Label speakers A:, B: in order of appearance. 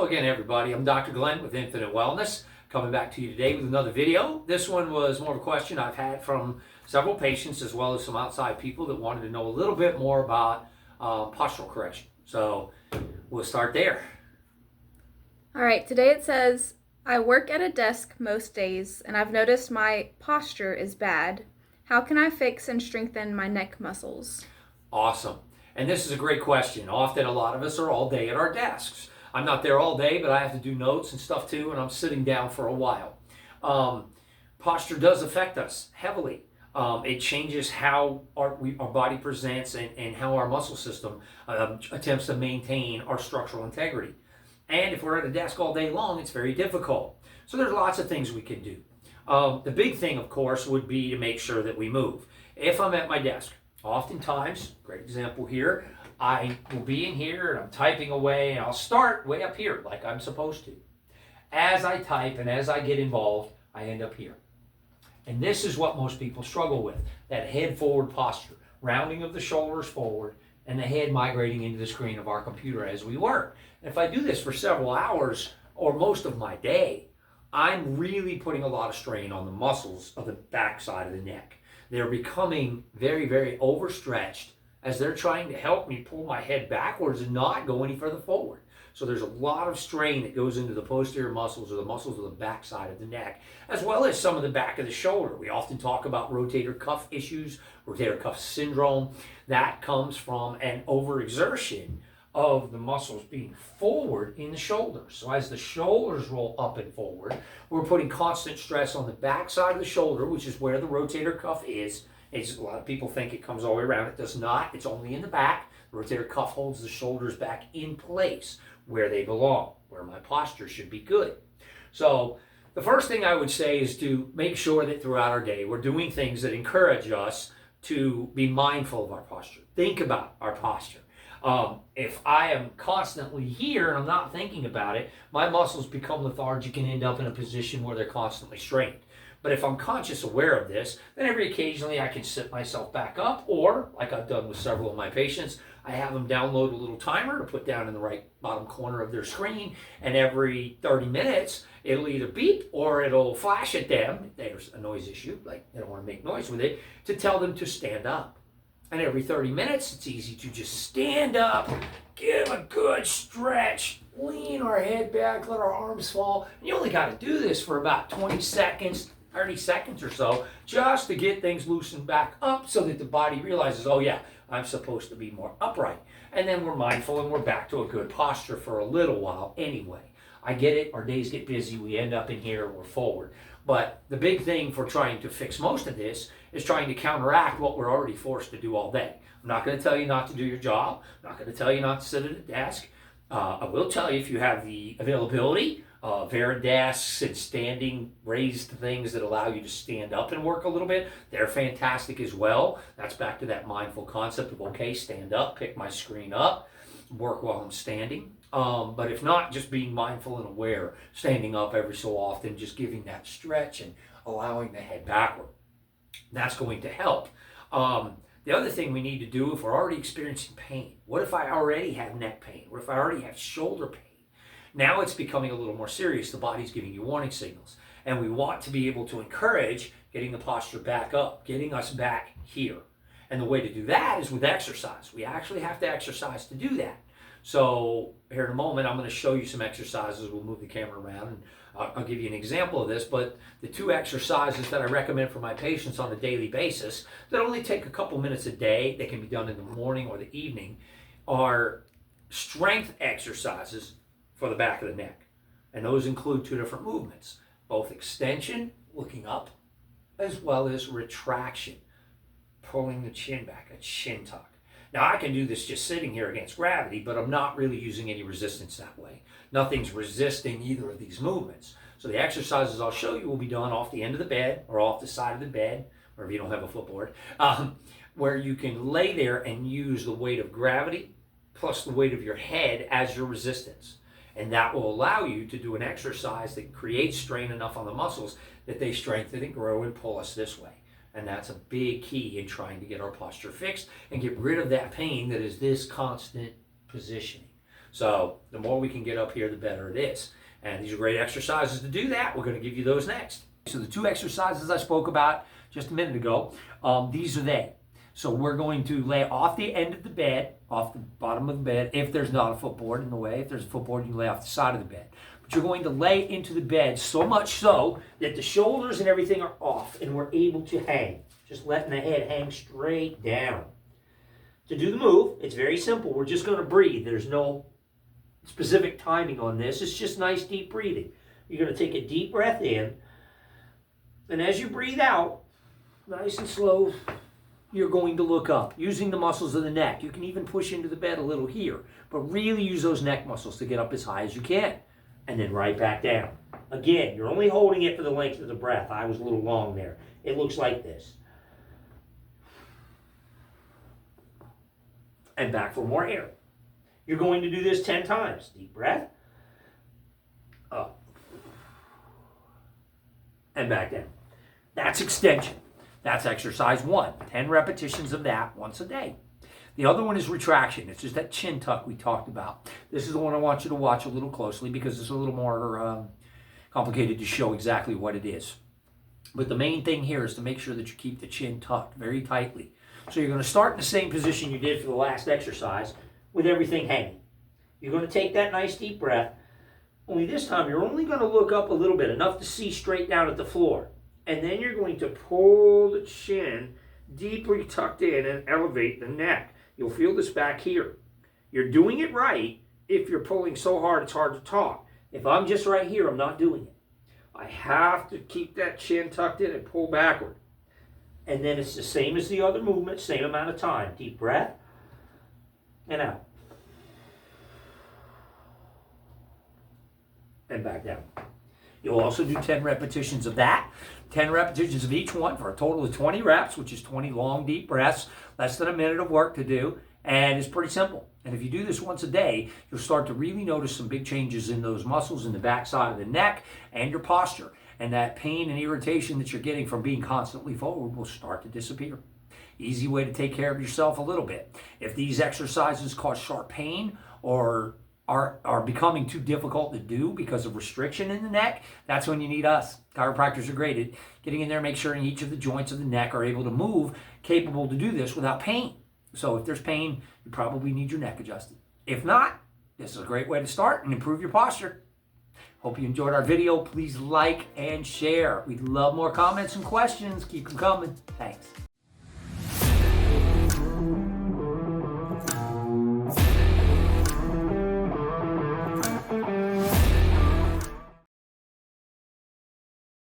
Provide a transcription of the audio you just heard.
A: again, everybody. I'm Dr. Glenn with Infinite Wellness, coming back to you today with another video. This one was more of a question I've had from several patients as well as some outside people that wanted to know a little bit more about postural correction. So we'll start there.
B: All right, today it says, I work at a desk most days and I've noticed my posture is bad. How can I fix and strengthen my neck muscles?
A: Awesome. And this is a great question. Often a lot of us are all day at our desks. I'm not there all day, but I have to do notes and stuff too, and I'm sitting down for a while. Posture does affect us heavily. It changes how our body presents and how our muscle system attempts to maintain our structural integrity. And if we're at a desk all day long, it's very difficult. So there's lots of things we can do. The big thing, of course, would be to make sure that we move. If I'm at my desk, oftentimes, great example here, I will be in here and I'm typing away and I'll start way up here like I'm supposed to. As I type and as I get involved, I end up here. And this is what most people struggle with, that head forward posture, rounding of the shoulders forward and the head migrating into the screen of our computer as we work. And if I do this for several hours or most of my day, I'm really putting a lot of strain on the muscles of the back side of the neck. They're becoming very, very overstretched as they're trying to help me pull my head backwards and not go any further forward. So there's a lot of strain that goes into the posterior muscles or the muscles of the back side of the neck, as well as some of the back of the shoulder. We often talk about rotator cuff issues, rotator cuff syndrome. That comes from an overexertion of the muscles being forward in the shoulders. So as the shoulders roll up and forward, we're putting constant stress on the back side of the shoulder, which is where the rotator cuff is. A lot of people think it comes all the way around. It does not. It's only in the back. The rotator cuff holds the shoulders back in place where they belong, where my posture should be good. So the first thing I would say is to make sure that throughout our day we're doing things that encourage us to be mindful of our posture. Think about our posture. If I am constantly here and I'm not thinking about it, my muscles become lethargic and end up in a position where they're constantly strained. But if I'm conscious aware of this, then every occasionally I can sit myself back up, or like I've done with several of my patients, I have them download a little timer to put down in the right bottom corner of their screen, and every 30 minutes it'll either beep or it'll flash at them if there's a noise issue, like they don't want to make noise with it, to tell them to stand up. And every 30 minutes, it's easy to just stand up, give a good stretch, lean our head back, let our arms fall. And you only got to do this for about 20 seconds, 30 seconds or so, just to get things loosened back up so that the body realizes, oh yeah, I'm supposed to be more upright. And then we're mindful and we're back to a good posture for a little while anyway. I get it, our days get busy, we end up in here, we're forward. But the big thing for trying to fix most of this is trying to counteract what we're already forced to do all day. I'm not going to tell you not to do your job. I'm not going to tell you not to sit at a desk. I will tell you if you have the availability, Veridesks and standing raised things that allow you to stand up and work a little bit, they're fantastic as well. That's back to that mindful concept of, okay, stand up, pick my screen up, work while I'm standing. But if not, just being mindful and aware, standing up every so often, just giving that stretch and allowing the head backward. That's going to help. The other thing we need to do if we're already experiencing pain, what if I already have neck pain? What if I already have shoulder pain? Now it's becoming a little more serious. The body's giving you warning signals. And we want to be able to encourage getting the posture back up, getting us back here. And the way to do that is with exercise. We actually have to exercise to do that. So here in a moment, I'm going to show you some exercises. We'll move the camera around and I'll give you an example of this. But the two exercises that I recommend for my patients on a daily basis that only take a couple minutes a day, they can be done in the morning or the evening, are strength exercises for the back of the neck. And those include two different movements, both extension, looking up, as well as retraction, pulling the chin back, a chin tuck. Now I can do this just sitting here against gravity, but I'm not really using any resistance that way. Nothing's resisting either of these movements. So the exercises I'll show you will be done off the end of the bed or off the side of the bed, or if you don't have a footboard, where you can lay there and use the weight of gravity plus the weight of your head as your resistance. And that will allow you to do an exercise that creates strain enough on the muscles that they strengthen and grow and pull us this way. And that's a big key in trying to get our posture fixed and get rid of that pain that is this constant positioning. So the more we can get up here, the better it is. And these are great exercises to do that. We're going to give you those next. So the 2 exercises I spoke about just a minute ago, these are they. So we're going to lay off the end of the bed, off the bottom of the bed, if there's not a footboard in the way. If there's a footboard, you can lay off the side of the bed. But you're going to lay into the bed so much so that the shoulders and everything are off and we're able to hang. Just letting the head hang straight down. To do the move, it's very simple. We're just going to breathe. There's no specific timing on this. It's just nice deep breathing. You're going to take a deep breath in, and as you breathe out, nice and slow, you're going to look up, using the muscles of the neck. You can even push into the bed a little here, but really use those neck muscles to get up as high as you can, and then right back down. Again, you're only holding it for the length of the breath. I was a little long there. It looks like this. And back for more air. You're going to do this 10 times. Deep breath. Up. And back down. That's extension. That's exercise 1. 10 repetitions of that once a day. The other one is retraction. It's just that chin tuck we talked about. This is the one I want you to watch a little closely because it's a little more complicated to show exactly what it is. But the main thing here is to make sure that you keep the chin tucked very tightly. So you're going to start in the same position you did for the last exercise with everything hanging. You're going to take that nice deep breath. Only this time you're only going to look up a little bit, enough to see straight down at the floor. And then you're going to pull the chin deeply tucked in and elevate the neck. You'll feel this back here. You're doing it right if you're pulling so hard it's hard to talk. If I'm just right here, I'm not doing it. I have to keep that chin tucked in and pull backward. And then it's the same as the other movement, same amount of time. Deep breath and out. And back down. You'll also do 10 repetitions of that. 10 repetitions of each one for a total of 20 reps, which is 20 long, deep breaths, less than a minute of work to do. And it's pretty simple. And if you do this once a day, you'll start to really notice some big changes in those muscles in the backside of the neck and your posture. And that pain and irritation that you're getting from being constantly forward will start to disappear. Easy way to take care of yourself a little bit. If these exercises cause sharp pain or are becoming too difficult to do because of restriction in the neck, that's when you need us. Chiropractors are great at getting in there, make sure each of the joints of the neck are able to move, capable to do this without pain. So if there's pain, you probably need your neck adjusted. If not, this is a great way to start and improve your posture. Hope you enjoyed our video. Please like and share. We'd love more comments and questions. Keep them coming. Thanks.